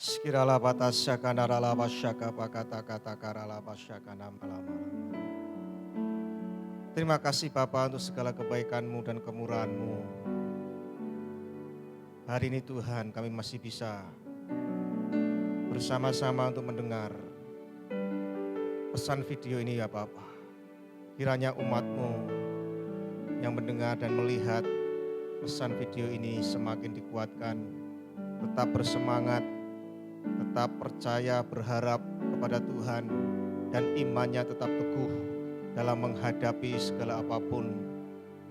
Skirala batasya kanarala basyaka pakata kata karala basyaka nama. Terima kasih Bapa untuk segala kebaikan-Mu dan kemurahan-Mu. Hari ini Tuhan kami masih bisa bersama-sama untuk mendengar pesan video ini ya Bapa. Kiranya umat-Mu yang mendengar dan melihat pesan video ini semakin dikuatkan, tetap bersemangat, tetap percaya, berharap kepada Tuhan, dan imannya tetap teguh dalam menghadapi segala apapun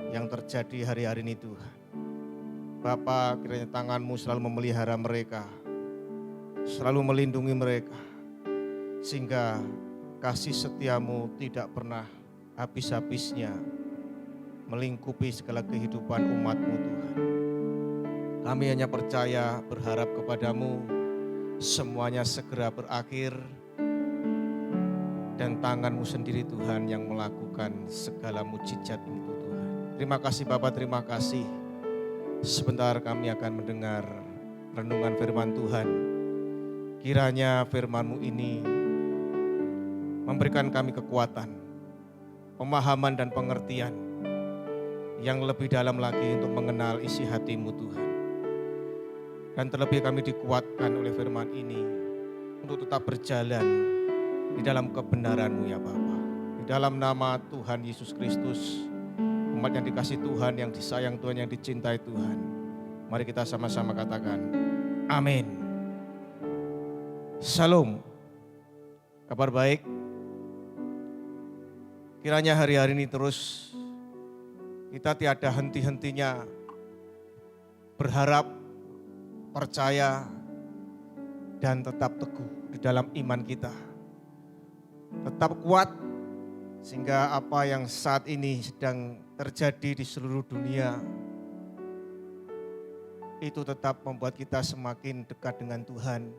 yang terjadi hari-hari ini Tuhan. Bapa, kiranya tangan-Mu selalu memelihara mereka, selalu melindungi mereka, sehingga kasih setia-Mu tidak pernah habis-habisnya melingkupi segala kehidupan umat-Mu Tuhan. Kami hanya percaya, berharap kepada-Mu, semuanya segera berakhir, dan tangan-Mu sendiri Tuhan yang melakukan segala mujizat itu Tuhan. Terima kasih Bapak, terima kasih. Sebentar kami akan mendengar renungan firman Tuhan. Kiranya firman-Mu ini memberikan kami kekuatan, pemahaman dan pengertian yang lebih dalam lagi untuk mengenal isi hati-Mu Tuhan. Dan terlebih kami dikuatkan oleh firman ini untuk tetap berjalan di dalam kebenaran-Mu ya Bapa. Di dalam nama Tuhan Yesus Kristus, umat yang dikasih Tuhan, yang disayang Tuhan, yang dicintai Tuhan. Mari kita sama-sama katakan, amin. Shalom. Kabar baik? Kiranya hari-hari ini terus kita tiada henti-hentinya berharap, percaya, dan tetap teguh di dalam iman kita. Tetap kuat sehingga apa yang saat ini sedang terjadi di seluruh dunia itu tetap membuat kita semakin dekat dengan Tuhan,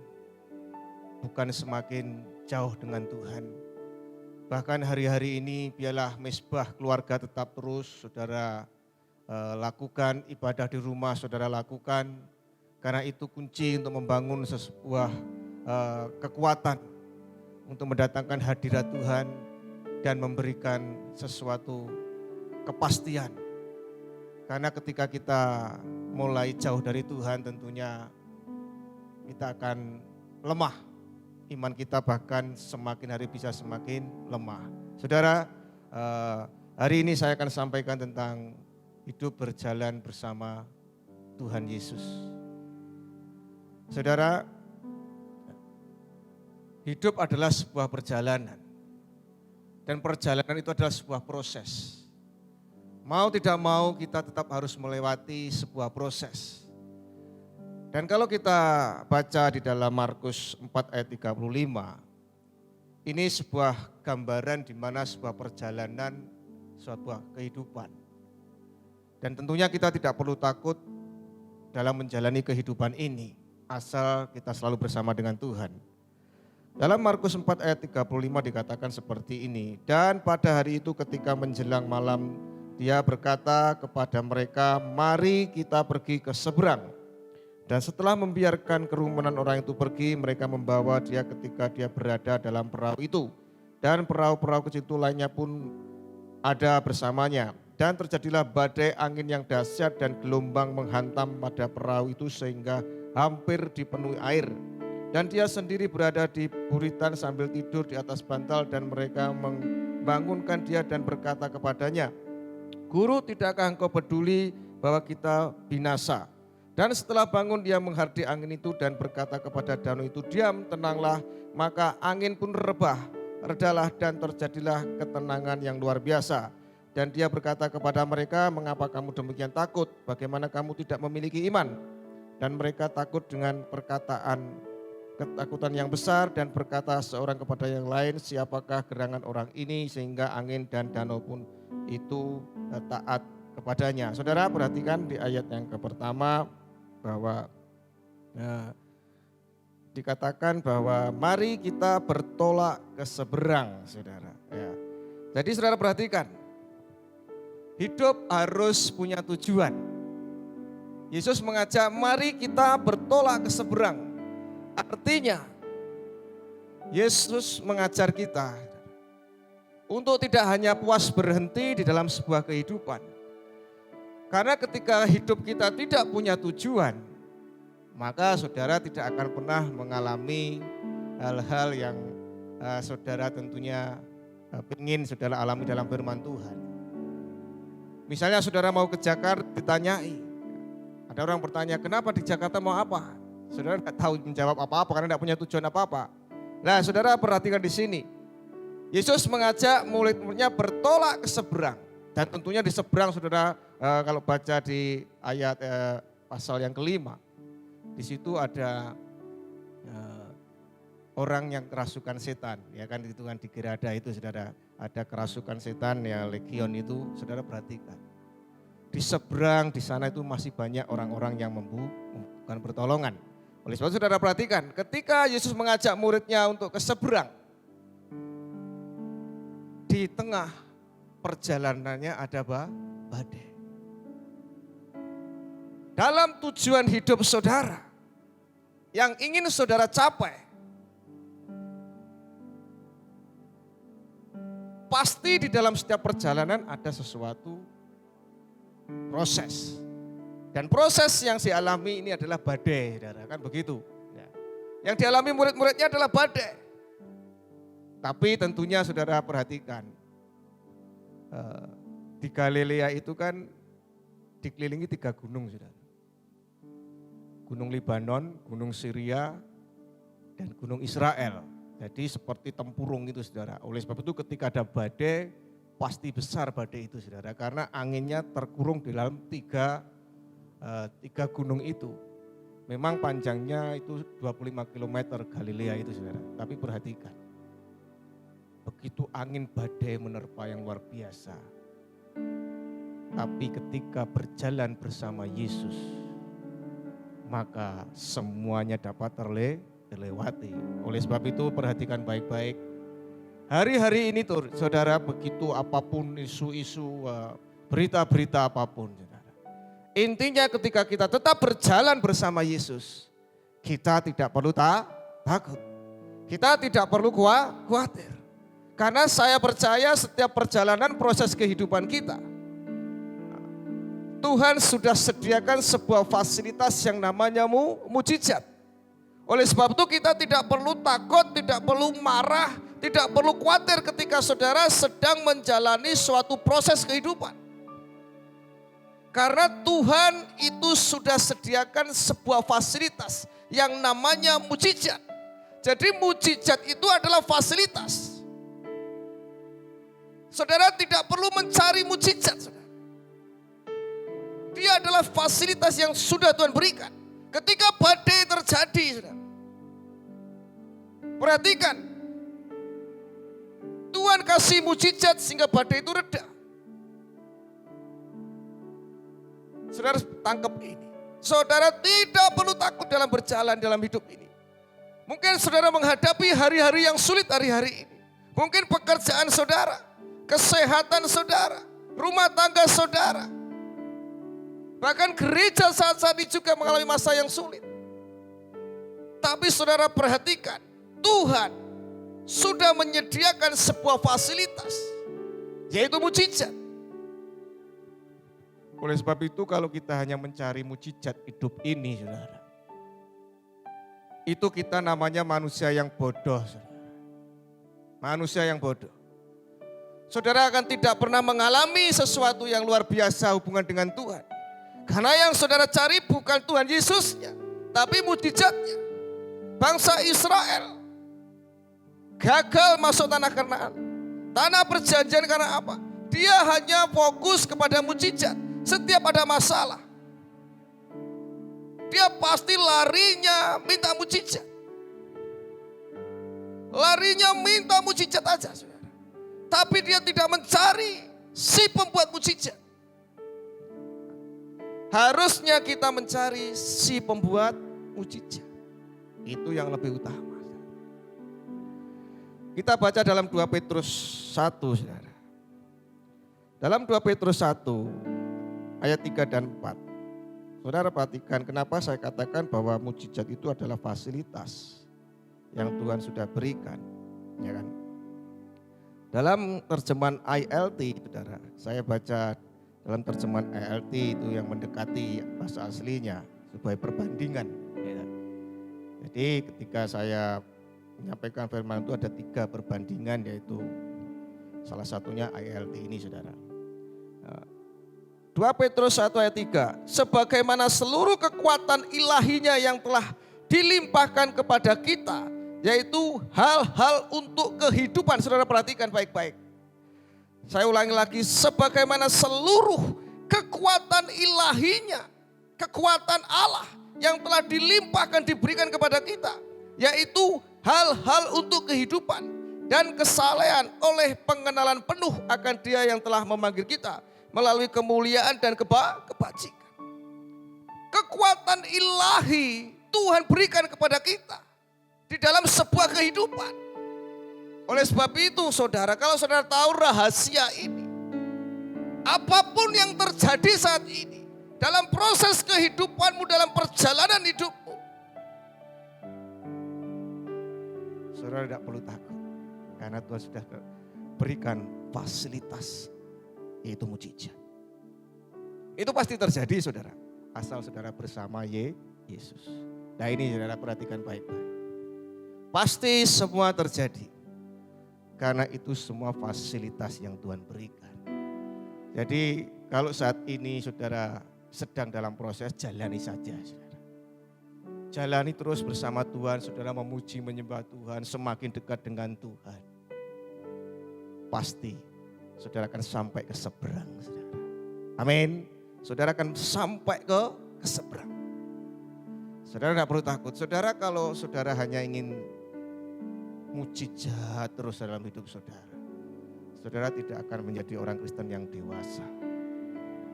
bukan semakin jauh dengan Tuhan. Bahkan hari-hari ini biarlah mesbah keluarga tetap terus saudara lakukan, ibadah di rumah saudara lakukan, karena itu kunci untuk membangun sebuah kekuatan untuk mendatangkan hadirat Tuhan dan memberikan sesuatu kepastian. Karena ketika kita mulai jauh dari Tuhan tentunya kita akan lemah. Iman kita bahkan semakin hari bisa semakin lemah. Saudara, hari ini saya akan sampaikan tentang hidup berjalan bersama Tuhan Yesus. Saudara, hidup adalah sebuah perjalanan. Dan perjalanan itu adalah sebuah proses. Mau tidak mau kita tetap harus melewati sebuah proses. Dan kalau kita baca di dalam Markus 4 ayat 35, ini sebuah gambaran di mana sebuah perjalanan, sebuah kehidupan. Dan tentunya kita tidak perlu takut dalam menjalani kehidupan ini, asal kita selalu bersama dengan Tuhan. Dalam Markus 4 ayat 35 dikatakan seperti ini, dan pada hari itu ketika menjelang malam, dia berkata kepada mereka, mari kita pergi ke seberang. Dan setelah membiarkan kerumunan orang itu pergi, mereka membawa dia ketika dia berada dalam perahu itu. Dan perahu-perahu kecil itu lainnya pun ada bersamanya. Dan terjadilah badai angin yang dahsyat dan gelombang menghantam pada perahu itu sehingga hampir dipenuhi air. Dan dia sendiri berada di buritan sambil tidur di atas bantal dan mereka membangunkan dia dan berkata kepadanya, Guru, tidakkah engkau peduli bahwa kita binasa? Dan setelah bangun dia menghardik angin itu dan berkata kepada danau itu, diam, tenanglah. Maka angin pun redalah dan terjadilah ketenangan yang luar biasa. Dan dia berkata kepada mereka, mengapa kamu demikian takut? Bagaimana kamu tidak memiliki iman? Dan mereka takut dengan perkataan ketakutan yang besar dan berkata seorang kepada yang lain, siapakah gerangan orang ini sehingga angin dan danau pun itu taat kepadanya. Saudara perhatikan di ayat yang pertama, bahwa dikatakan bahwa mari kita bertolak ke seberang, saudara. Ya. Jadi saudara perhatikan, hidup harus punya tujuan. Yesus mengajak mari kita bertolak ke seberang. Artinya, Yesus mengajar kita untuk tidak hanya puas berhenti di dalam sebuah kehidupan. Karena ketika hidup kita tidak punya tujuan, maka saudara tidak akan pernah mengalami hal-hal yang saudara tentunya ingin saudara alami dalam firman Tuhan. Misalnya saudara mau ke Jakarta, ditanyai. Ada orang bertanya, kenapa di Jakarta mau apa? Saudara tidak tahu menjawab apa-apa karena tidak punya tujuan apa-apa. Nah, saudara perhatikan di sini. Yesus mengajak murid-muridnya bertolak ke seberang. Dan tentunya di seberang saudara kalau baca di ayat pasal yang kelima. Di situ ada orang yang kerasukan setan. Ya kan itu kan di Gerada itu saudara. Ada kerasukan setan ya legion itu saudara perhatikan. Di seberang di sana itu masih banyak orang-orang yang membutuhkan pertolongan. Oleh sebab itu saudara perhatikan ketika Yesus mengajak muridnya untuk ke seberang. Di tengah perjalanannya ada badai. Dalam tujuan hidup saudara yang ingin saudara capai, pasti di dalam setiap perjalanan ada sesuatu proses. Dan proses yang dialami ini adalah badai, saudara, kan begitu. Yang dialami murid-muridnya adalah badai. Tapi tentunya saudara perhatikan, di Galilea itu kan dikelilingi 3 gunung, saudara. Gunung Libanon, Gunung Syria, dan Gunung Israel. Jadi seperti tempurung itu, saudara. Oleh sebab itu ketika ada badai, pasti besar badai itu, saudara. Karena anginnya terkurung di dalam tiga gunung itu. Memang panjangnya itu 25 km Galilea itu, saudara. Tapi perhatikan, begitu angin badai menerpa yang luar biasa. Tapi ketika berjalan bersama Yesus, maka semuanya dapat terlewati. Oleh sebab itu perhatikan baik-baik. Hari-hari ini tuh saudara, begitu apapun isu-isu, berita-berita apapun, saudara. Intinya ketika kita tetap berjalan bersama Yesus, kita tidak perlu takut. Kita tidak perlu khawatir. Karena saya percaya setiap perjalanan proses kehidupan kita, Tuhan sudah sediakan sebuah fasilitas yang namanya mujizat. Oleh sebab itu kita tidak perlu takut, tidak perlu marah, tidak perlu khawatir ketika saudara sedang menjalani suatu proses kehidupan. Karena Tuhan itu sudah sediakan sebuah fasilitas yang namanya mujizat. Jadi mujizat itu adalah fasilitas. Saudara tidak perlu mencari mujizat, saudara. Dia adalah fasilitas yang sudah Tuhan berikan. Ketika badai terjadi, saudara, perhatikan, Tuhan kasih mujizat sehingga badai itu reda. Saudara tangkap ini. Saudara tidak perlu takut dalam berjalan dalam hidup ini. Mungkin saudara menghadapi hari-hari yang sulit hari-hari ini. Mungkin pekerjaan saudara, kesehatan saudara, rumah tangga saudara. Bahkan gereja saat-saat ini juga mengalami masa yang sulit. Tapi saudara perhatikan, Tuhan sudah menyediakan sebuah fasilitas, yaitu mujizat. Oleh sebab itu kalau kita hanya mencari mujizat hidup ini, saudara, itu kita namanya manusia yang bodoh, saudara. Manusia yang bodoh. Saudara akan tidak pernah mengalami sesuatu yang luar biasa hubungan dengan Tuhan. Karena yang saudara cari bukan Tuhan Yesusnya, tapi mujizatnya. Bangsa Israel gagal masuk tanah Kanaan, tanah perjanjian karena apa? Dia hanya fokus kepada mujizat. Setiap ada masalah, dia pasti larinya minta mujizat. Larinya minta mujizat aja, saudara. Tapi dia tidak mencari si pembuat mujizat. Harusnya kita mencari si pembuat mujizat. Itu yang lebih utama. Kita baca dalam 2 Petrus 1, saudara. Dalam 2 Petrus 1, ayat 3 dan 4. Saudara perhatikan kenapa saya katakan bahwa mukjizat itu adalah fasilitas yang Tuhan sudah berikan, ya kan? Dalam terjemahan ILT, saudara, saya baca dalam terjemahan ILT itu yang mendekati bahasa aslinya sebagai perbandingan. Ya. Jadi ketika saya menyampaikan firman itu ada 3 perbandingan, yaitu salah satunya ILT ini, saudara. 2 Petrus 1 ayat 3, sebagaimana seluruh kekuatan ilahinya yang telah dilimpahkan kepada kita, yaitu hal-hal untuk kehidupan. Saudara perhatikan baik-baik. Saya ulangi lagi, sebagaimana seluruh kekuatan ilahinya, kekuatan Allah yang telah dilimpahkan, diberikan kepada kita, yaitu hal-hal untuk kehidupan dan kesalehan oleh pengenalan penuh akan Dia yang telah memanggil kita melalui kemuliaan dan kebajikan. Kekuatan ilahi Tuhan berikan kepada kita di dalam sebuah kehidupan. Oleh sebab itu saudara, kalau saudara tahu rahasia ini, apapun yang terjadi saat ini, dalam proses kehidupanmu, dalam perjalanan hidupmu, saudara tidak perlu takut. Karena Tuhan sudah berikan fasilitas, yaitu mukjizat. Itu pasti terjadi saudara, asal saudara bersama Yesus. Nah ini saudara perhatikan baik-baik. Pasti semua terjadi. Karena itu semua fasilitas yang Tuhan berikan. Jadi kalau saat ini saudara sedang dalam proses, jalani saja saudara. Jalani terus bersama Tuhan, saudara memuji menyembah Tuhan, semakin dekat dengan Tuhan. Pasti saudara akan sampai ke seberang, saudara. Amin. Saudara akan sampai ke seberang. Saudara tidak perlu takut. Saudara kalau saudara hanya ingin mukjizat terus dalam hidup saudara, saudara tidak akan menjadi orang Kristen yang dewasa.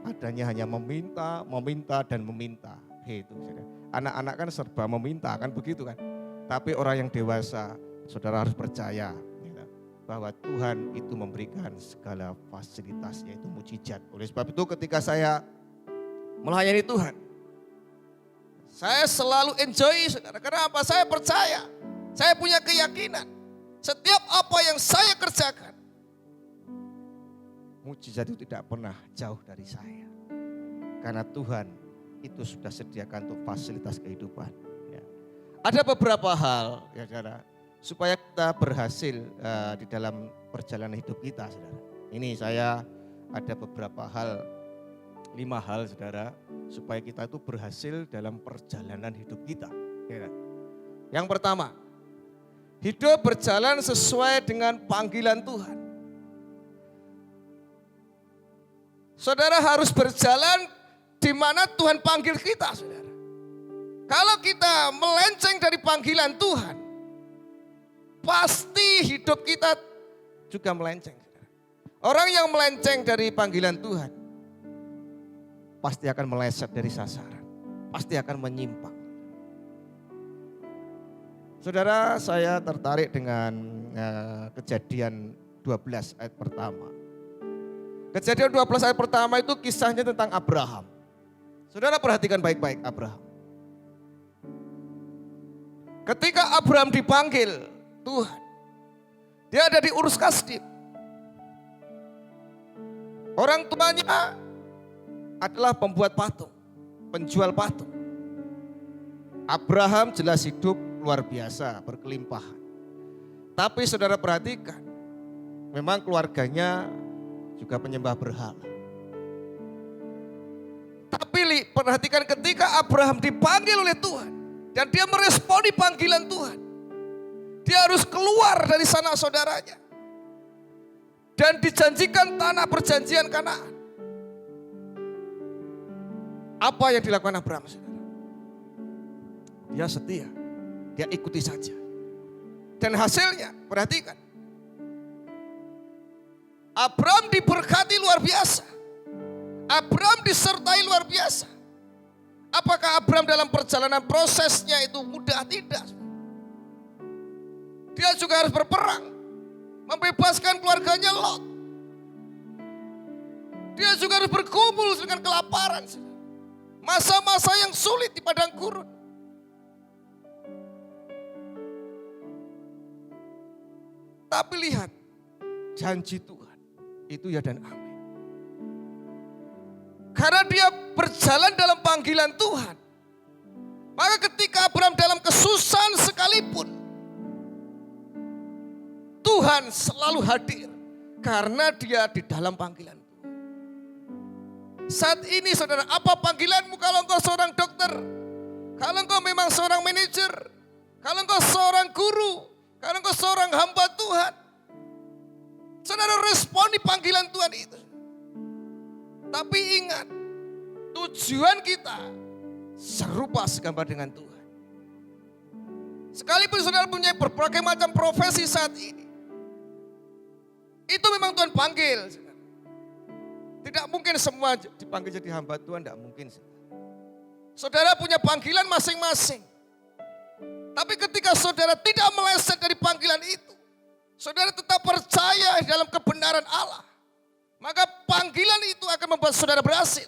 Adanya hanya meminta, meminta dan meminta. Itu saudara. Anak-anak kan serba meminta, kan begitu kan. Tapi orang yang dewasa, saudara harus percaya bahwa Tuhan itu memberikan segala fasilitas, yaitu mukjizat. Oleh sebab itu ketika saya melayani Tuhan, saya selalu enjoy saudara. Kenapa? Saya percaya, saya punya keyakinan, setiap apa yang saya kerjakan, mukjizat itu tidak pernah jauh dari saya. Karena Tuhan itu sudah sediakan untuk fasilitas kehidupan. Ya. Ada beberapa hal ya saudara, supaya kita berhasil di dalam perjalanan hidup kita saudara. Ini saya ada beberapa hal, 5 hal saudara, supaya kita itu berhasil dalam perjalanan hidup kita. Ya. Yang pertama, hidup berjalan sesuai dengan panggilan Tuhan. Saudara harus berjalan di mana Tuhan panggil kita, saudara. Kalau kita melenceng dari panggilan Tuhan, pasti hidup kita juga melenceng. Orang yang melenceng dari panggilan Tuhan, pasti akan meleset dari sasaran, pasti akan menyimpang. Saudara, saya tertarik dengan Kejadian 12 ayat pertama. Kejadian 12 ayat pertama itu kisahnya tentang Abraham. Saudara perhatikan baik-baik Abraham. Ketika Abraham dipanggil Tuhan, dia ada di Ur Kasdim. Orang tuanya adalah pembuat patung, penjual patung. Abraham jelas hidup luar biasa, berkelimpahan. Tapi saudara perhatikan, memang keluarganya juga penyembah berhala. Tapi perhatikan ketika Abraham dipanggil oleh Tuhan dan dia meresponi panggilan Tuhan, dia harus keluar dari sana saudaranya dan dijanjikan tanah perjanjian Kanaan. Apa yang dilakukan Abraham, saudara? Dia setia, dia ikuti saja. Dan hasilnya, perhatikan, Abraham diberkati luar biasa. Abraham disertai luar biasa. Apakah Abraham dalam perjalanan prosesnya itu mudah? Tidak. Dia juga harus berperang, membebaskan keluarganya Lot. Dia juga harus bergumul dengan kelaparan, Masa-masa yang sulit di padang gurun. Tapi lihat, janji Tuhan itu ya dan amin. Karena dia berjalan dalam panggilan Tuhan. Maka ketika Abraham dalam kesusahan sekalipun, Tuhan selalu hadir. Karena dia di dalam panggilan Tuhan. Saat ini saudara, apa panggilanmu kalau engkau seorang dokter? Kalau engkau memang seorang manajer? Kalau engkau seorang guru? Kalau engkau seorang hamba Tuhan? Saudara responi panggilan Tuhan itu. Tapi ingat, tujuan kita serupa segambar dengan Tuhan. Sekalipun saudara punya berbagai macam profesi saat ini, itu memang Tuhan panggil. Tidak mungkin semua dipanggil jadi hamba Tuhan, tidak mungkin. Saudara punya panggilan masing-masing. Tapi ketika saudara tidak meleset dari panggilan itu, saudara tetap percaya dalam kebenaran Allah, maka panggilan itu akan membuat saudara berhasil.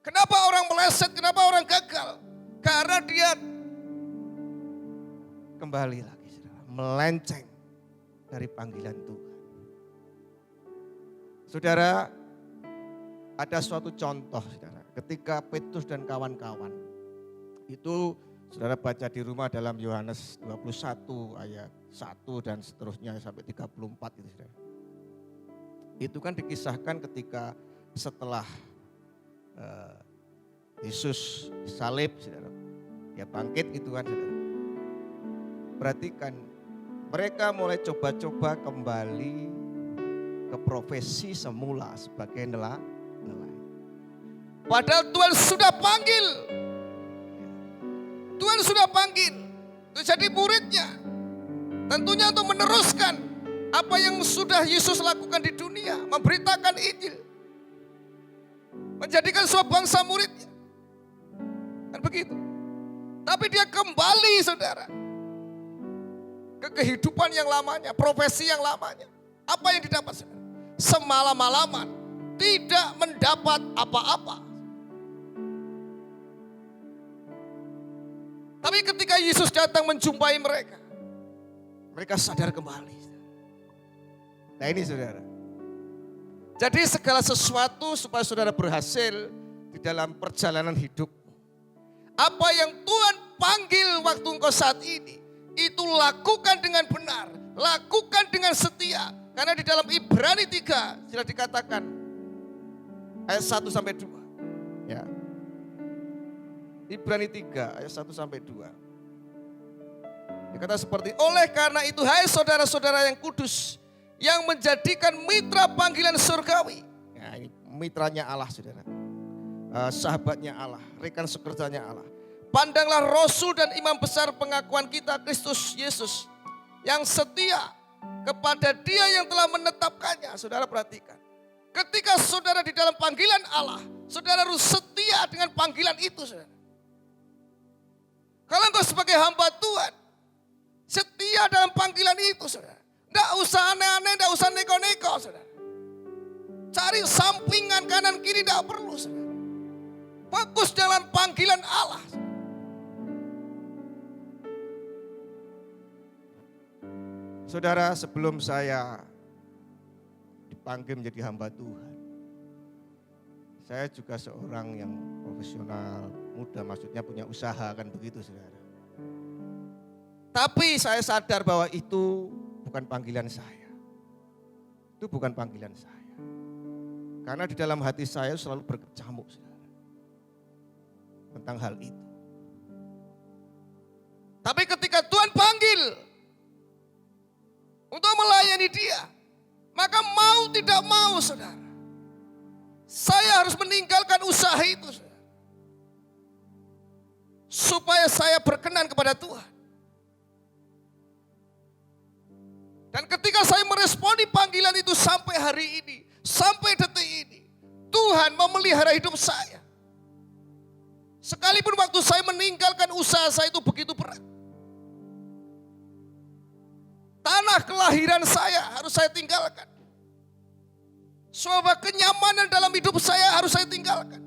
Kenapa orang meleset, kenapa orang gagal? Karena dia kembali lagi, saudara, melenceng dari panggilan Tuhan. Saudara, ada suatu contoh, saudara, ketika Petrus dan kawan-kawan itu saudara baca di rumah dalam Yohanes 21 ayat 1 dan seterusnya sampai 34 itu saudara. Itu kan dikisahkan ketika setelah Yesus salib saudara. Dia bangkit gitu kan saudara. Perhatikan, mereka mulai coba-coba kembali ke profesi semula sebagai nelayan. Padahal Tuhan sudah panggil. Tuhan sudah panggil untuk jadi muridnya. Tentunya untuk meneruskan apa yang sudah Yesus lakukan di dunia. Memberitakan Injil. Menjadikan sebuah bangsa muridnya. Kan begitu. Tapi dia kembali saudara. Ke kehidupan yang lamanya. Profesi yang lamanya. Apa yang didapat saudara? Semalam-malaman. Tidak mendapat apa-apa. Tapi ketika Yesus datang menjumpai mereka, mereka sadar kembali. Nah ini saudara. Jadi segala sesuatu supaya saudara berhasil di dalam perjalanan hidup. Apa yang Tuhan panggil waktu engkau saat ini, itu lakukan dengan benar, lakukan dengan setia. Karena di dalam Ibrani 3 sudah dikatakan ayat 1 sampai 2. Ya. Ibrani 3 ayat 1 sampai 2. Dikata seperti, oleh karena itu hai saudara-saudara yang kudus, yang menjadikan mitra panggilan surgawi. Ya, ini mitranya Allah saudara. Sahabatnya Allah, rekan sekerjanya Allah. Pandanglah Rasul dan imam besar pengakuan kita Kristus Yesus, yang setia kepada Dia yang telah menetapkannya. Saudara perhatikan. Ketika saudara di dalam panggilan Allah, saudara harus setia dengan panggilan itu saudara. Kalau engkau sebagai hamba Tuhan, setia dalam panggilan itu saudara. Tidak usah aneh-aneh, tidak usah neko-neko saudara. Cari sampingan kanan kiri tidak perlu saudara. Fokus dalam panggilan Allah. Saudara, sebelum saya dipanggil menjadi hamba Tuhan, saya juga seorang yang profesional, muda, maksudnya punya usaha kan begitu saudara. Tapi saya sadar bahwa itu bukan panggilan saya. Itu bukan panggilan saya. Karena di dalam hati saya selalu berkecamuk saudara. Tentang hal itu. Tapi ketika Tuhan panggil untuk melayani Dia, maka mau tidak mau saudara, saya harus meninggalkan usaha itu saudara. Supaya saya berkenan kepada Tuhan. Dan ketika saya meresponi panggilan itu sampai hari ini, sampai detik ini, Tuhan memelihara hidup saya. Sekalipun waktu saya meninggalkan usaha saya itu begitu berat. Tanah kelahiran saya harus saya tinggalkan. Sebuah kenyamanan dalam hidup saya harus saya tinggalkan.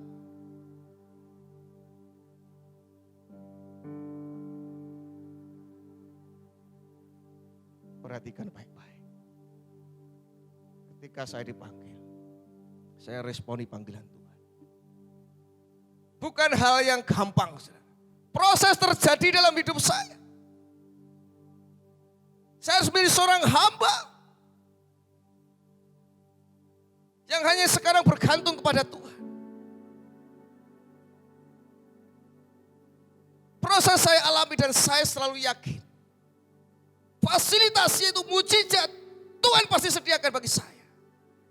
Perhatikan baik-baik. Ketika saya dipanggil, saya responi panggilan Tuhan. Bukan hal yang gampang, saudara. Proses terjadi dalam hidup saya. Saya harus menjadi seorang hamba yang hanya sekarang bergantung kepada Tuhan. Proses saya alami dan saya selalu yakin. Fasilitasi itu mujizat Tuhan pasti sediakan bagi saya.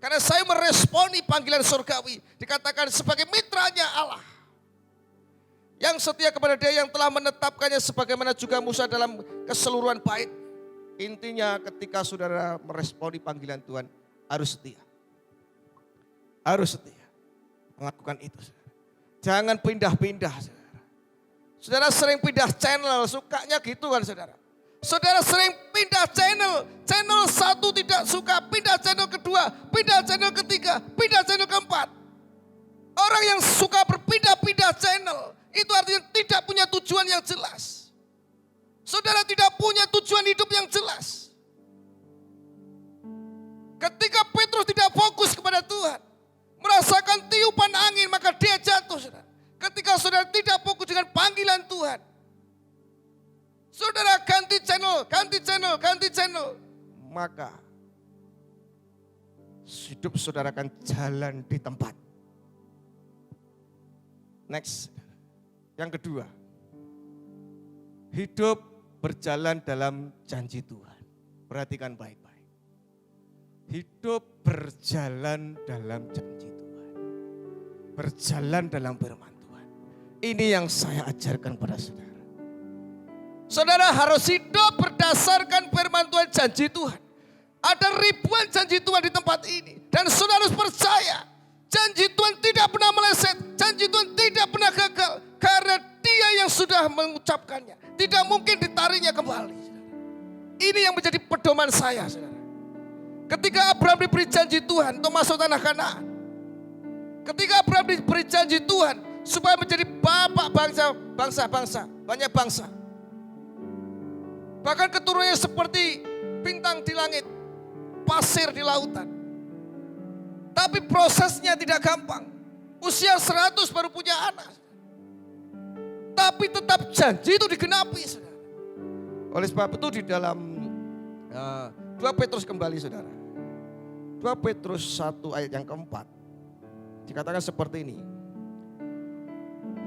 Karena saya meresponi panggilan surgawi. Dikatakan sebagai mitranya Allah. Yang setia kepada Dia yang telah menetapkannya sebagaimana juga Musa dalam keseluruhan bait. Intinya ketika saudara meresponi panggilan Tuhan harus setia. Harus setia. Melakukan itu. Saudara. Jangan pindah-pindah. Saudara. Saudara sering pindah channel, sukanya gitu kan saudara. Saudara sering pindah channel. Channel satu tidak suka, pindah channel kedua, pindah channel ketiga, pindah channel keempat. Orang yang suka berpindah-pindah channel, itu artinya tidak punya tujuan yang jelas. Saudara tidak punya tujuan hidup yang jelas. Ketika Petrus tidak fokus kepada Tuhan, merasakan tiupan angin, maka dia jatuh. Saudara. Ketika saudara tidak fokus dengan panggilan Tuhan, saudara ganti channel, maka hidup saudara akan jalan di tempat. Next, yang kedua, hidup berjalan dalam janji Tuhan. Perhatikan baik-baik. Hidup berjalan dalam janji Tuhan. Berjalan dalam firman Tuhan. Ini yang saya ajarkan pada saudara. Saudara harus hidup berdasarkan firman Tuhan, janji Tuhan. Ada ribuan janji Tuhan di tempat ini. Dan saudara harus percaya, janji Tuhan tidak pernah meleset. Janji Tuhan tidak pernah gagal. Karena Dia yang sudah mengucapkannya. Tidak mungkin ditariknya kembali. Ini yang menjadi pedoman saya, saudara. Ketika Abraham diberi janji Tuhan untuk masuk tanah Kanaan. Ketika Abraham diberi janji Tuhan supaya menjadi bapak bangsa-bangsa, banyak bangsa. Bahkan keturunannya seperti bintang di langit, pasir di lautan. Tapi prosesnya tidak gampang. Usia 100 baru punya anak. Tapi tetap janji itu digenapi, saudara. Oleh sebab itu di dalam 2 Petrus kembali, saudara. 2 Petrus 1 ayat yang keempat. Dikatakan seperti ini.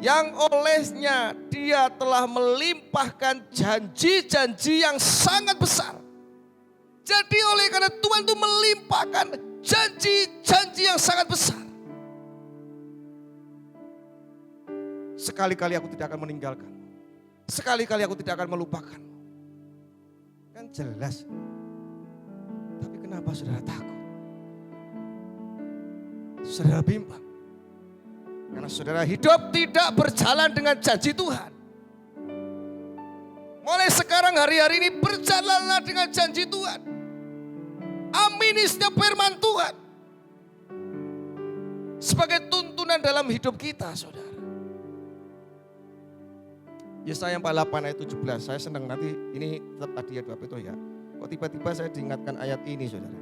Yang olehnya Dia telah melimpahkan janji-janji yang sangat besar. Jadi oleh karena Tuhan itu melimpahkan janji-janji yang sangat besar. Sekali-kali aku tidak akan meninggalkan. Sekali-kali aku tidak akan melupakan. Kan jelas. Tapi kenapa saudara takut? Saudara bimbang. Karena saudara hidup tidak berjalan dengan janji Tuhan. Mulai sekarang hari-hari ini berjalanlah dengan janji Tuhan. Amini setiap firman Tuhan. Sebagai tuntunan dalam hidup kita, saudara. Yesaya 48 ayat 17. Saya senang nanti ini tetap tadi ayat 2 itu ya. Kok tiba-tiba saya diingatkan ayat ini, saudara.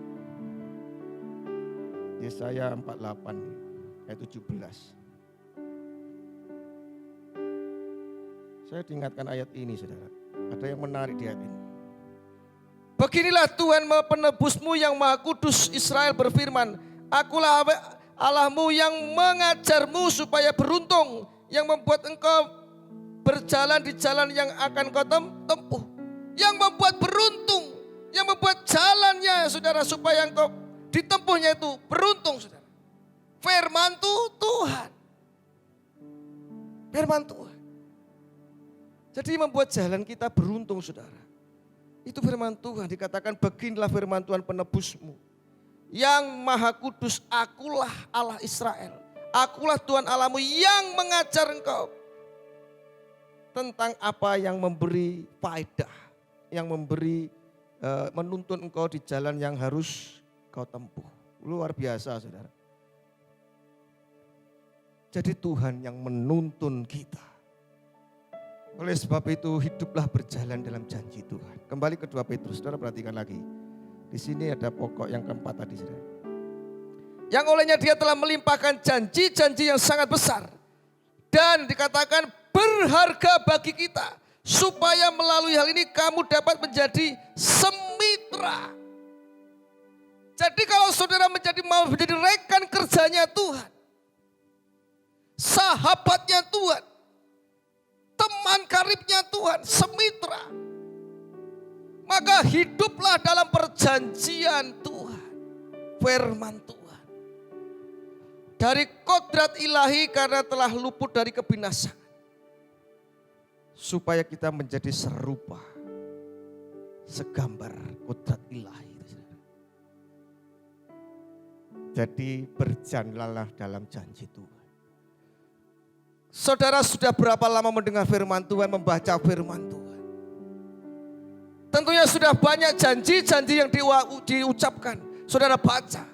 Yesaya 48 ayat 17. Saya diingatkan ayat ini, saudara. Ada yang menarik di ayat ini. Beginilah Tuhan penebusmu yang Maha Kudus Israel berfirman, Akulah Allahmu yang mengajarmu supaya beruntung, yang membuat engkau berjalan di jalan yang akan kau tempuh. Yang membuat beruntung, yang membuat jalannya, saudara, supaya engkau ditempuhnya itu beruntung, saudara. Firman Tuhan. Firman Tuhan. Jadi membuat jalan kita beruntung, saudara. Itu firman Tuhan, dikatakan beginilah firman Tuhan penebusmu. Yang Maha Kudus, akulah Allah Israel. Akulah Tuhan Allahmu yang mengajar engkau tentang apa yang memberi faedah, yang memberi menuntun engkau di jalan yang harus kau tempuh. Luar biasa, saudara. Jadi Tuhan yang menuntun kita. Oleh sebab itu hiduplah berjalan dalam janji Tuhan. Kembali ke 2 Petrus, saudara perhatikan lagi. Di sini ada pokok yang keempat tadi, saudara. Yang olehnya dia telah melimpahkan janji-janji yang sangat besar. Dan dikatakan berharga bagi kita. Supaya melalui hal ini kamu dapat menjadi semitra. Jadi kalau saudara mau menjadi rekan kerjanya Tuhan. Sahabatnya Tuhan. Teman karibnya Tuhan, semitra. Maka hiduplah dalam perjanjian Tuhan. Firman Tuhan. Dari kodrat ilahi karena telah luput dari kebinasaan. Supaya kita menjadi serupa, segambar kodrat ilahi. Jadi berjalanlah dalam janji Tuhan. Saudara sudah berapa lama mendengar firman Tuhan, membaca firman Tuhan? Tentunya sudah banyak janji-janji yang diucapkan. Saudara baca.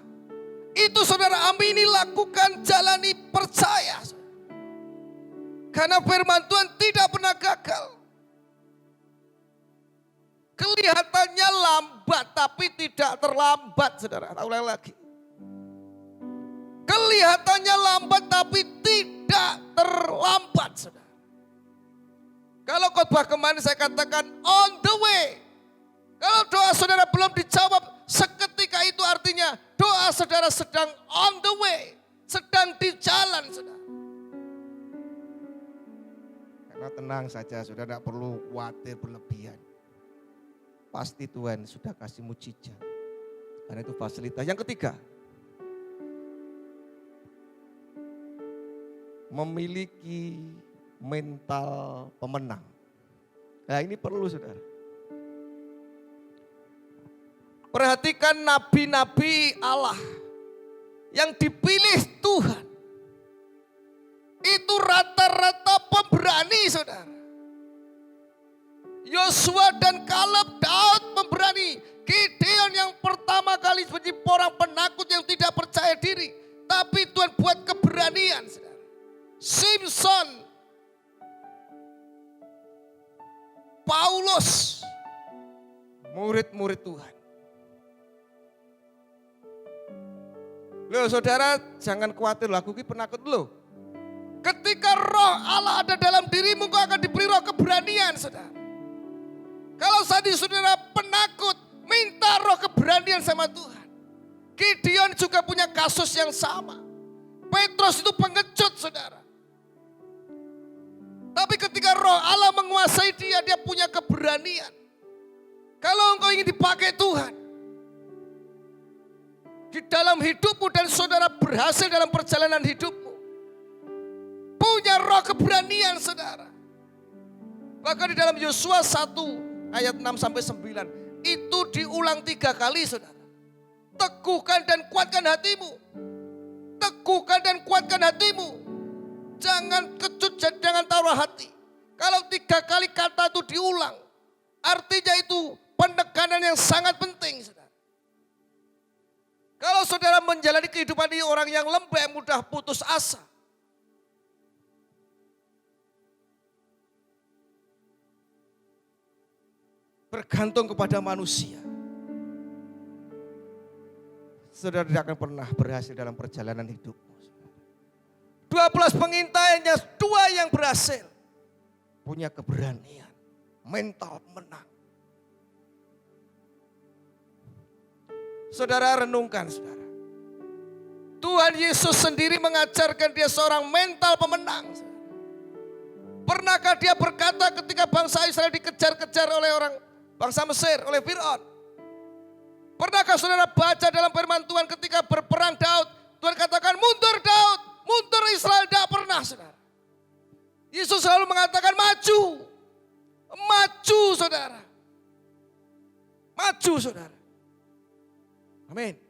Itu saudara amini, lakukan, jalani, percaya. Karena firman Tuhan tidak pernah gagal. Kelihatannya lambat tapi tidak terlambat, saudara. Tak ulang lagi. Kelihatannya lambat tapi tidak terlambat, saudara. Kalau khotbah kemarin saya katakan on the way. Kalau doa saudara belum dijawab seketika itu artinya doa saudara sedang on the way. Sedang di jalan, saudara. Karena tenang saja, saudara tidak perlu khawatir berlebihan. Pasti Tuhan sudah kasih mujizat. Karena itu fasilitas. Yang ketiga, memiliki mental pemenang. Nah ini perlu, saudara. Perhatikan nabi-nabi Allah yang dipilih Tuhan. Itu rata-rata pemberani, saudara. Yosua dan Kaleb, Daud pemberani. Gideon yang pertama kali menjadi orang penakut yang tidak percaya diri. Tapi Tuhan buat keberanian, saudara. Simpson, Paulus, murid-murid Tuhan. Loh saudara, jangan khawatir, aku ini penakut loh. Ketika roh Allah ada dalam dirimu, kau akan diberi roh keberanian, saudara. Kalau saat ini saudara penakut, minta roh keberanian sama Tuhan. Gideon juga punya kasus yang sama. Petrus itu pengecut, saudara. Tapi ketika roh Allah menguasai dia, dia punya keberanian. Kalau engkau ingin dipakai Tuhan, di dalam hidupmu dan saudara berhasil dalam perjalanan hidupmu, punya roh keberanian, saudara. Bahkan di dalam Yosua 1 ayat 6 sampai 9 itu diulang 3 kali, saudara. Teguhkan dan kuatkan hatimu. Teguhkan dan kuatkan hatimu. Jangan kecut, jangan taruh hati. Kalau 3 kali kata itu diulang, artinya itu penekanan yang sangat penting, saudara. Kalau saudara menjalani kehidupan ini orang yang lembek, mudah putus asa. Bergantung kepada manusia. Saudara tidak akan pernah berhasil dalam perjalanan hidupmu. 12 pengintaiannya, 2 yang berhasil. Punya keberanian, mental menang. Saudara renungkan, saudara. Tuhan Yesus sendiri mengajarkan dia seorang mental pemenang. Pernahkah dia berkata ketika bangsa Israel dikejar-kejar oleh orang bangsa Mesir, oleh Fir'aun? Pernahkah saudara baca dalam firman Tuhan ketika berperang Daud, Tuhan katakan mundur Daud, mundur Israel? Tidak pernah, saudara. Yesus selalu mengatakan maju, maju saudara, maju saudara. Amin,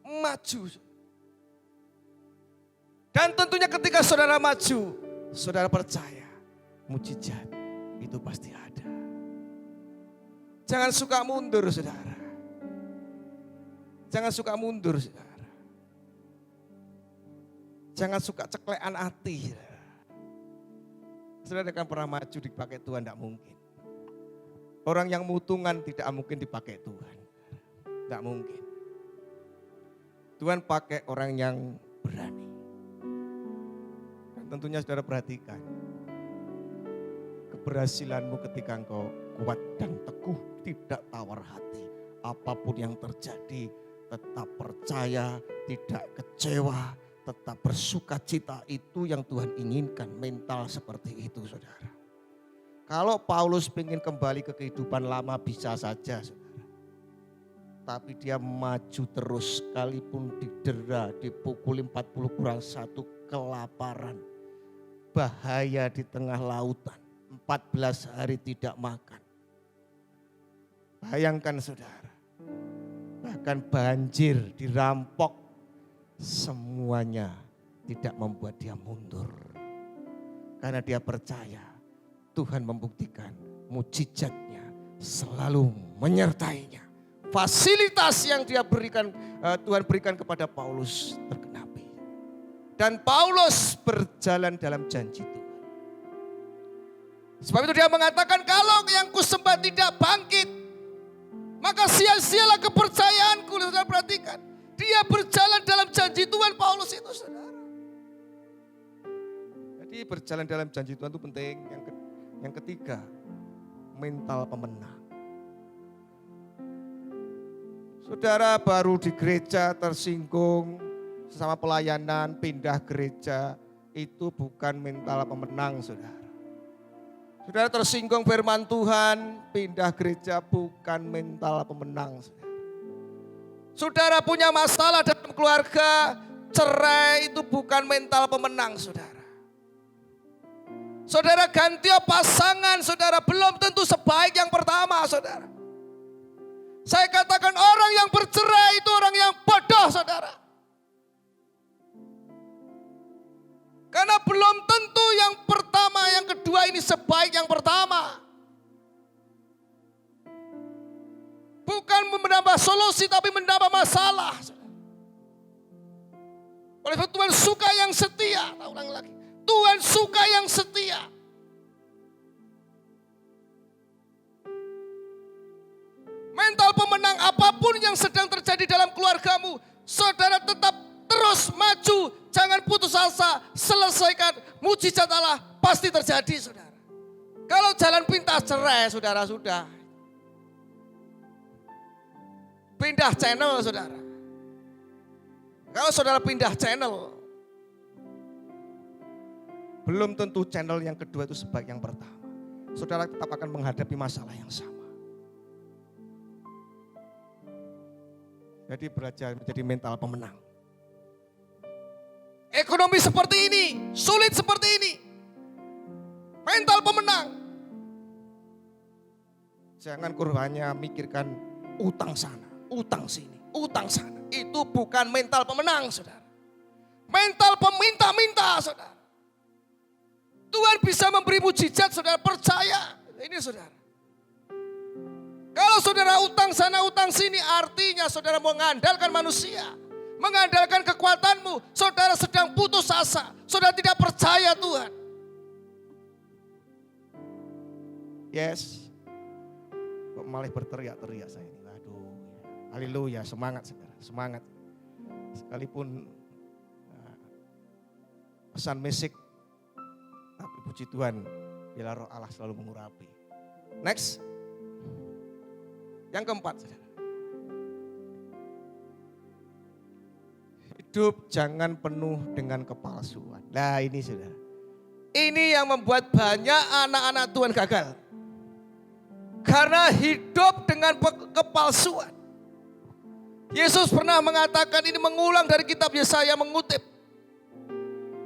maju. Dan tentunya ketika saudara maju, saudara percaya mujizat itu pasti ada. Jangan suka mundur, saudara. Jangan suka mundur, saudara. Jangan suka ceklekan hati. Saudara kan pernah maju dipakai Tuhan? Tidak mungkin. Orang yang mutungan tidak mungkin dipakai Tuhan. Tidak mungkin. Tuhan pakai orang yang berani. Dan tentunya saudara perhatikan. Keberhasilanmu ketika engkau kuat dan teguh, tidak tawar hati. Apapun yang terjadi, tetap percaya, tidak kecewa, tetap bersuka cita. Itu yang Tuhan inginkan, mental seperti itu saudara. Kalau Paulus ingin kembali ke kehidupan lama bisa saja saudara. Tapi dia maju terus sekalipun didera, dipukul 40+1, kelaparan. Bahaya di tengah lautan, 14 hari tidak makan. Bayangkan saudara, bahkan banjir, dirampok, semuanya tidak membuat dia mundur. Karena dia percaya Tuhan membuktikan mujizatnya selalu menyertainya. Fasilitas yang dia berikan, Tuhan berikan kepada Paulus tergenapi. Dan Paulus berjalan dalam janji Tuhan. Sebab itu dia mengatakan kalau yang kusembah tidak bangkit, maka sia-sialah kepercayaanku. Saudara perhatikan, dia berjalan dalam janji Tuhan Paulus itu saudara. Jadi berjalan dalam janji Tuhan itu penting. Yang ketiga, mental pemenang. Saudara baru di gereja tersinggung, sesama pelayanan, pindah gereja, itu bukan mental pemenang saudara. Saudara tersinggung firman Tuhan, pindah gereja bukan mental pemenang saudara. Saudara punya masalah dalam keluarga, cerai itu bukan mental pemenang saudara. Saudara ganti pasangan saudara belum tentu sebaik yang pertama saudara. Saya katakan orang yang bercerai itu orang yang bodoh saudara. Karena belum tentu yang pertama, yang kedua ini sebaik yang pertama. Bukan menambah solusi tapi menambah masalah. Oleh sebab Tuhan suka yang setia. Ulang lagi. Tuhan suka yang setia. Mental pemenang apapun yang sedang terjadi dalam keluargamu, saudara tetap terus maju, jangan putus asa, selesaikan. Mujizat Allah pasti terjadi saudara. Kalau jalan pintas cerai saudara sudah. Pindah channel saudara. Kalau saudara pindah channel, belum tentu channel yang kedua itu sebaik yang pertama. Saudara tetap akan menghadapi masalah yang sama. Jadi belajar menjadi mental pemenang. Ekonomi seperti ini, sulit seperti ini. Mental pemenang. Jangan hanya mikirkan utang sana, utang sini, utang sana. Itu bukan mental pemenang saudara. Mental peminta-minta saudara. Tuhan bisa memberi mujizat saudara, percaya. Ini saudara. Kalau saudara utang sana utang sini artinya saudara mengandalkan manusia. Mengandalkan kekuatanmu. Saudara sedang putus asa. Saudara tidak percaya Tuhan. Yes. Kok malah berteriak-teriak saya ini. Aduh. Haleluya, semangat saudara. Semangat. Sekalipun pesan musik. Tapi puji Tuhan. Bila roh Allah selalu mengurapi. Next. Yang keempat, saudara. Hidup jangan penuh dengan kepalsuan. Nah ini saudara. Ini yang membuat banyak anak-anak Tuhan gagal. Karena hidup dengan kepalsuan. Yesus pernah mengatakan ini mengulang dari kitab Yesaya mengutip.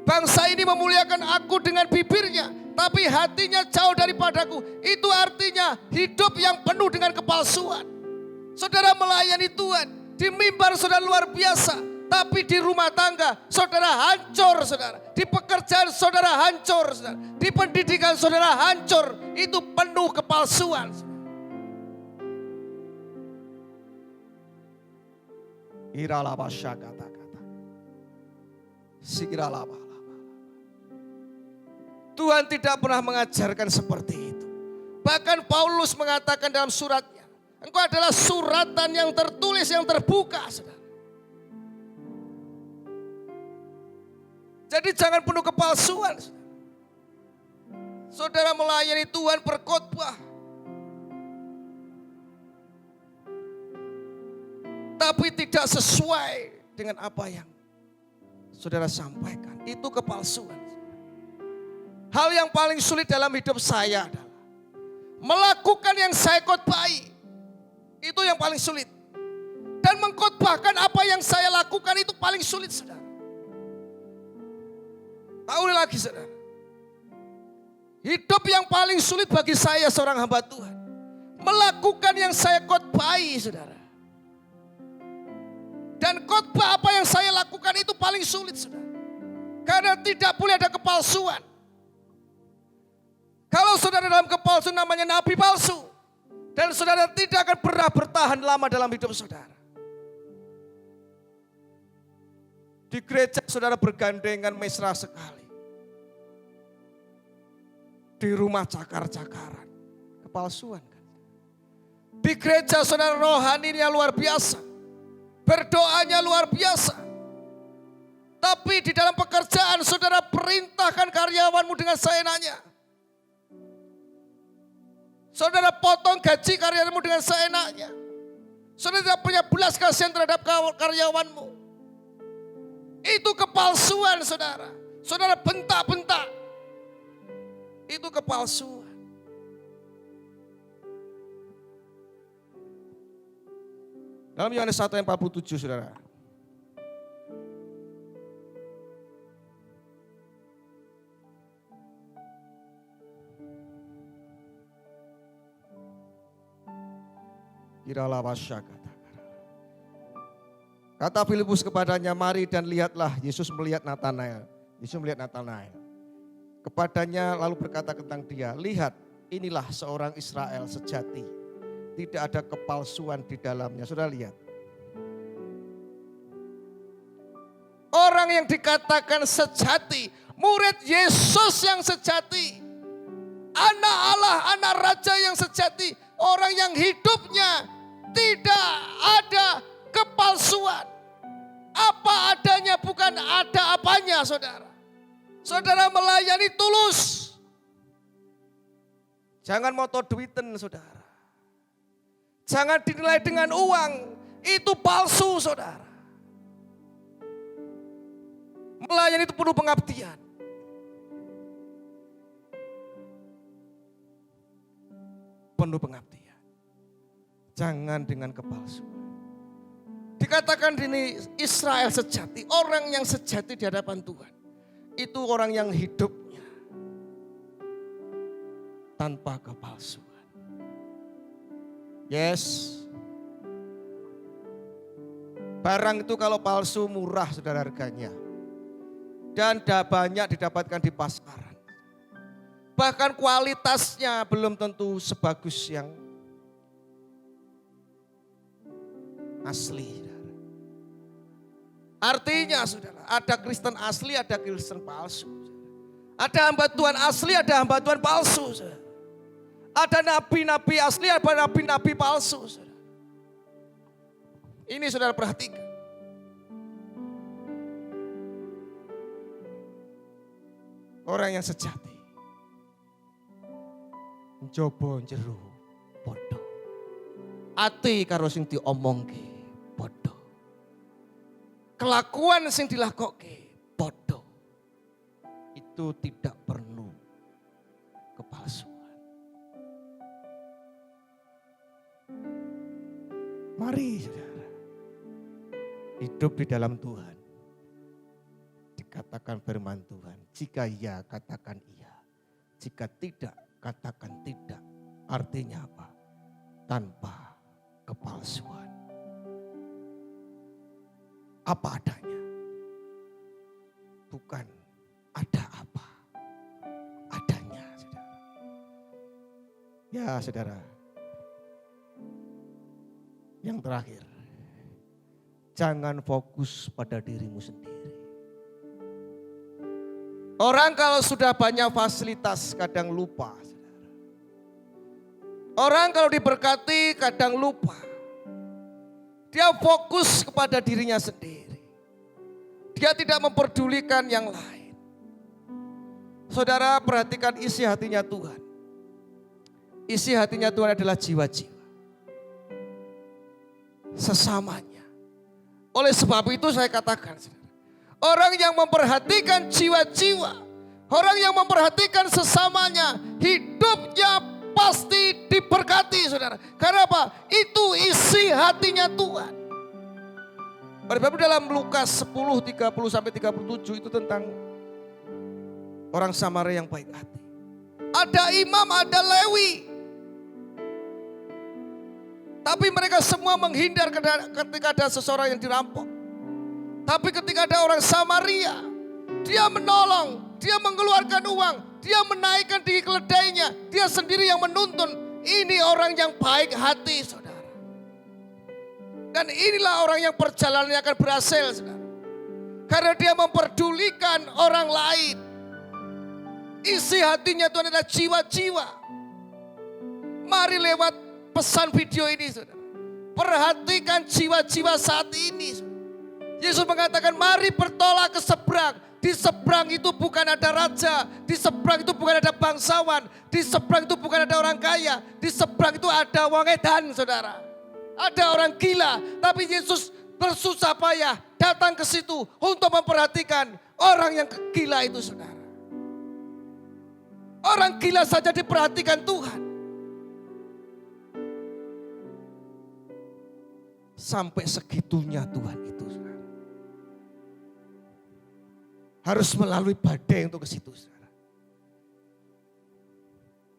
Bangsa ini memuliakan aku dengan bibirnya. Tapi hatinya jauh daripadaku. Itu artinya hidup yang penuh dengan kepalsuan. Saudara melayani Tuhan. Di mimbar saudara luar biasa. Tapi di rumah tangga saudara hancur saudara. Di pekerjaan saudara hancur saudara. Di pendidikan saudara hancur. Itu penuh kepalsuan. Iralaba syakata-kata. Sikiralaba. Tuhan tidak pernah mengajarkan seperti itu. Bahkan Paulus mengatakan dalam suratnya, engkau adalah suratan yang tertulis, yang terbuka, saudara. Jadi jangan penuh kepalsuan. Saudara melayani Tuhan, berkhotbah, tapi tidak sesuai dengan apa yang saudara sampaikan. Itu kepalsuan. Hal yang paling sulit dalam hidup saya adalah melakukan yang saya khotbahi. Itu yang paling sulit. Dan mengkhotbahkan apa yang saya lakukan itu paling sulit, saudara. Tahu lagi, saudara. Hidup yang paling sulit bagi saya seorang hamba Tuhan. Melakukan yang saya khotbahi, saudara. Dan khotbah apa yang saya lakukan itu paling sulit, saudara. Karena tidak boleh ada kepalsuan. Kalau saudara dalam kepalsuan namanya nabi palsu. Dan saudara tidak akan pernah bertahan lama dalam hidup saudara. Di gereja saudara bergandengan mesra sekali. Di rumah cakar-cakaran. Kepalsuan kan. Di gereja saudara rohaninya luar biasa. Berdoanya luar biasa. Tapi di dalam pekerjaan saudara perintahkan karyawanmu dengan seenaknya. Saudara potong gaji karyawanmu dengan seenaknya. Saudara tidak punya belas kasihan terhadap karyawanmu. Itu kepalsuan, saudara. Saudara bentak-bentak. Itu kepalsuan. Dalam Yohanes 1 ayat 47, saudara. Kata Filipus kepadanya, mari dan lihatlah. Yesus melihat Natanael. Kepadanya lalu berkata tentang dia, lihat inilah seorang Israel sejati. Tidak ada kepalsuan di dalamnya. Sudah lihat. Orang yang dikatakan sejati, murid Yesus yang sejati. Anak Allah, anak Raja yang sejati. Orang yang hidupnya tidak ada kepalsuan. Apa adanya bukan ada apanya, saudara. Saudara melayani tulus. Jangan moto duiten, saudara. Jangan dinilai dengan uang. Itu palsu, saudara. Melayani itu penuh pengabdian. Penuh pengabdian. Jangan dengan kepalsuan. Dikatakan ini Israel sejati. Orang yang sejati di hadapan Tuhan. Itu orang yang hidupnya tanpa kepalsuan. Yes. Barang itu kalau palsu murah, saudara, harganya. Dan banyak didapatkan di pasaran. Bahkan kualitasnya belum tentu sebagus yang asli. Artinya, saudara, ada Kristen asli, ada Kristen palsu. Ada hamba Tuhan asli, ada hamba Tuhan palsu. Saudara. Ada nabi-nabi asli, ada nabi-nabi palsu. Saudara. Ini saudara perhatikan. Orang yang sejati. Njobo jero padha. Ati karo sing diomongke padha. Kelakuan sing dilakoke padha. Itu tidak perlu kepalsuan. Mari saudara, hidup di dalam Tuhan. Dikatakan firman Tuhan, jika iya katakan iya, jika tidak katakan tidak. Artinya apa? Tanpa kepalsuan. Apa adanya. Bukan ada apa. Adanya, saudara. Ya, saudara. Yang terakhir. Jangan fokus pada dirimu sendiri. Orang kalau sudah banyak fasilitas kadang lupa. Orang kalau diberkati kadang lupa. Dia fokus kepada dirinya sendiri. Dia tidak memperdulikan yang lain. Saudara, perhatikan isi hatinya Tuhan. Isi hatinya Tuhan adalah jiwa-jiwa. Sesamanya. Oleh sebab itu saya katakan, orang yang memperhatikan jiwa-jiwa, orang yang memperhatikan sesamanya, hidupnya pasti diberkati, saudara. Karena apa? Itu isi hatinya Tuhan. Bapak dalam Lukas 10:30-37 itu tentang orang Samaria yang baik hati. Ada imam, ada Lewi. Tapi mereka semua menghindar ketika ada seseorang yang dirampok. Tapi ketika ada orang Samaria, dia menolong, dia mengeluarkan uang, dia menaikkan di keledainya, dia sendiri yang menuntun. Ini orang yang baik hati, saudara. Dan inilah orang yang perjalanannya akan berhasil, saudara. Karena dia memperdulikan orang lain. Isi hatinya Tuhan adalah jiwa-jiwa. Mari lewat pesan video ini, saudara, perhatikan jiwa-jiwa saat ini, saudara. Yesus mengatakan mari bertolak ke seberang. Di seberang itu bukan ada raja. Di seberang itu bukan ada bangsawan. Di seberang itu bukan ada orang kaya. Di seberang itu ada wong edan, saudara. Ada orang gila. Tapi Yesus bersusah payah datang ke situ untuk memperhatikan orang yang gila itu, saudara. Orang gila saja diperhatikan Tuhan. Sampai segitunya Tuhan itu, saudara. Harus melalui badai untuk ke situ, saudara.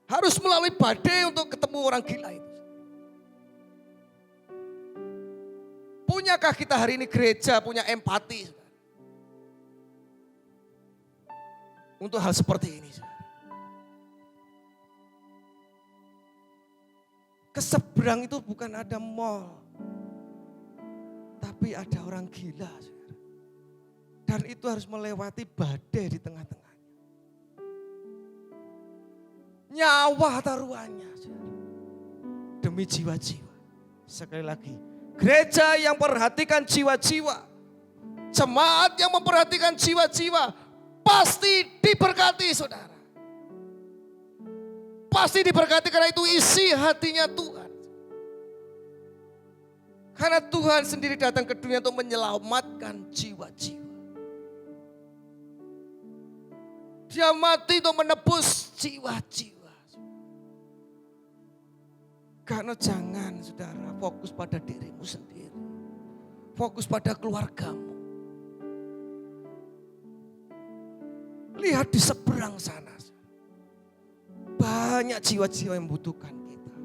Harus melalui badai untuk ketemu orang gila itu. Punyakah kita hari ini gereja punya empati, saudara? Untuk hal seperti ini, saudara. Keseberang itu bukan ada mall, tapi ada orang gila, saudara. Dan itu harus melewati badai di tengah-tengahnya. Nyawa taruhannya, saudara. Demi jiwa-jiwa. Sekali lagi, gereja yang perhatikan jiwa-jiwa, jemaat yang memperhatikan jiwa-jiwa, pasti diberkati, saudara. Pasti diberkati karena itu isi hatinya Tuhan. Karena Tuhan sendiri datang ke dunia untuk menyelamatkan jiwa-jiwa. Dia mati untuk menebus jiwa-jiwa. Karena jangan, saudara, fokus pada dirimu sendiri. Fokus pada keluargamu. Lihat di seberang sana. Banyak jiwa-jiwa yang membutuhkan kita.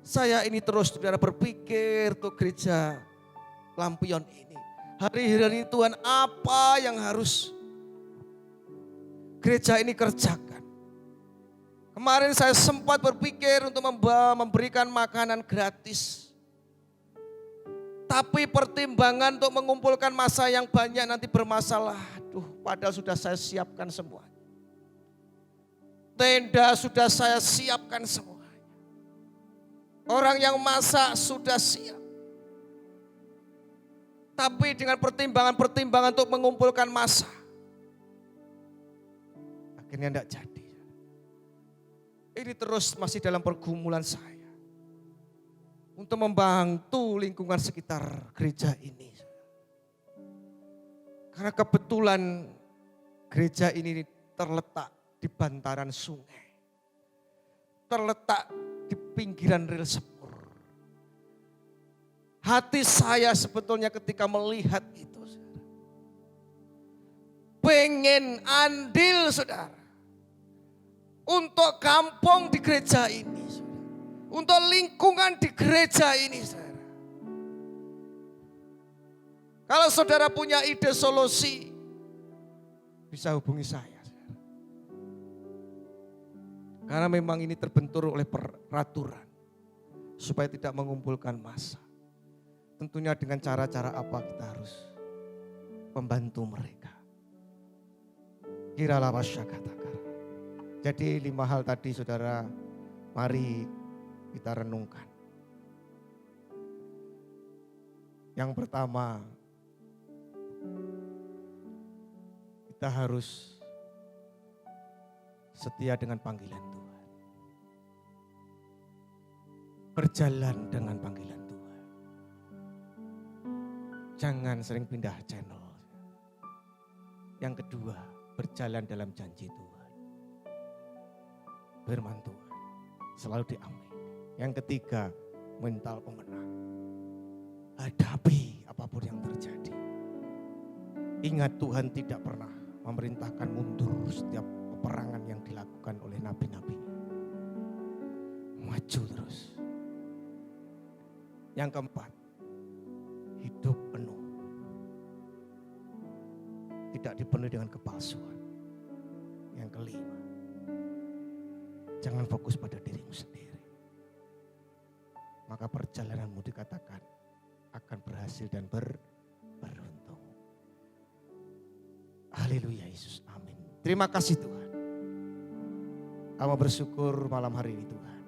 Saya ini terus, saudara, berpikir untuk gereja Lampion ini. Hari-hari ini Tuhan, apa yang harus gereja ini kerjakan. Kemarin saya sempat berpikir untuk memberikan makanan gratis. Tapi pertimbangan untuk mengumpulkan massa yang banyak nanti bermasalah. Aduh, padahal sudah saya siapkan semua. Tenda sudah saya siapkan semuanya. Orang yang masak sudah siap. Tapi dengan pertimbangan-pertimbangan untuk mengumpulkan massa, akhirnya tidak jadi. Ini terus masih dalam pergumulan saya. Untuk membantu lingkungan sekitar gereja ini. Karena kebetulan gereja ini terletak di bantaran sungai. Terletak di pinggiran rel sepur. Hati saya sebetulnya ketika melihat itu, saudara, pengen andil, saudara, untuk kampung di gereja ini, saudara, untuk lingkungan di gereja ini, saudara. Kalau saudara punya ide solusi, bisa hubungi saya. Karena memang ini terbentur oleh peraturan. Supaya tidak mengumpulkan massa. Tentunya dengan cara-cara apa kita harus membantu mereka. Kiralah wasyakatakar. Jadi 5 hal tadi saudara, mari kita renungkan. Yang pertama, kita harus setia dengan panggilan Tuhan. Berjalan dengan panggilan Tuhan. Jangan sering pindah channel. Yang kedua, berjalan dalam janji Tuhan. Firman Tuhan selalu diamini. Yang ketiga, mental pemenang. Hadapi apapun yang terjadi. Ingat, Tuhan tidak pernah memerintahkan mundur setiap peperangan yang dilakukan oleh nabi-nabinya. Maju terus. Yang keempat, hidup penuh. Tidak dipenuhi dengan kepalsuan. Yang kelima, jangan fokus pada dirimu sendiri. Maka perjalananmu dikatakan akan berhasil dan beruntung. Haleluya Yesus, amin. Terima kasih Tuhan. Kami bersyukur malam hari ini Tuhan.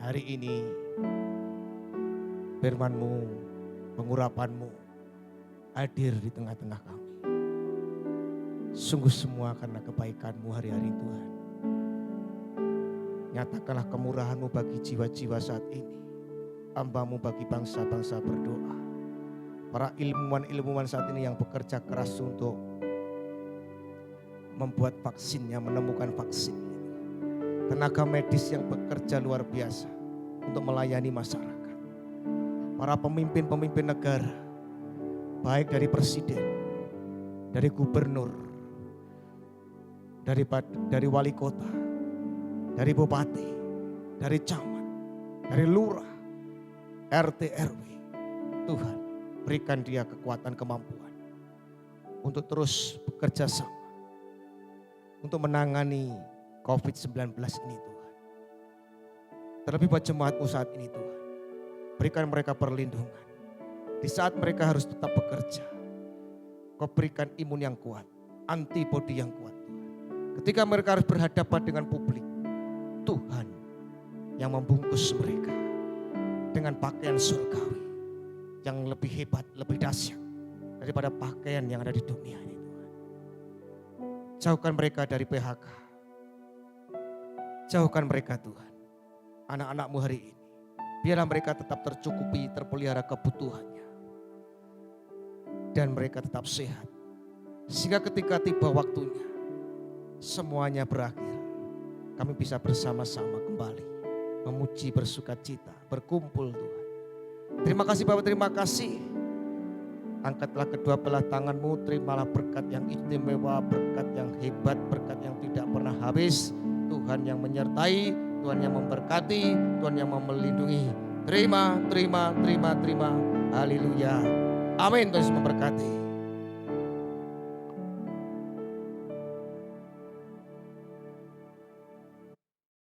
Hari ini firman-Mu, pengurapan-Mu hadir di tengah-tengah kami. Sungguh semua karena kebaikan-Mu hari-hari Tuhan. Nyatakanlah kemurahan-Mu bagi jiwa-jiwa saat ini. Hamba-Mu bagi bangsa-bangsa berdoa. Para ilmuwan-ilmuwan saat ini yang bekerja keras untuk membuat vaksinnya, menemukan vaksin. Tenaga medis yang bekerja luar biasa untuk melayani masyarakat. Para pemimpin-pemimpin negara, baik dari presiden, dari gubernur, dari wali kota, dari bupati, dari camat, dari lurah, RT RW. Tuhan, berikan dia kekuatan, kemampuan untuk terus bekerja sama untuk menangani COVID-19 ini Tuhan. Terlebih buat jemaat-Mu saat ini Tuhan, berikan mereka perlindungan. Di saat mereka harus tetap bekerja, Kau berikan imun yang kuat, antibodi yang kuat Tuhan. Ketika mereka harus berhadapan dengan publik, Tuhan yang membungkus mereka dengan pakaian surgawi yang lebih hebat, lebih dahsyat daripada pakaian yang ada di dunia ini Tuhan. Jauhkan mereka dari PHK. Jauhkan mereka Tuhan. Anak-anak-Mu hari ini. Biarlah mereka tetap tercukupi, terpelihara kebutuhannya. Dan mereka tetap sehat. Sehingga ketika tiba waktunya, semuanya berakhir. Kami bisa bersama-sama kembali. Memuji, bersukacita, berkumpul Tuhan. Terima kasih Bapak, terima kasih. Angkatlah kedua belah tangan-Mu, terimalah berkat yang istimewa, berkat yang hebat, berkat yang tidak pernah habis. Tuhan yang menyertai, Tuhan yang memberkati, Tuhan yang melindungi. Terima. Haleluya. Amin, Tuhan Yesus memberkati.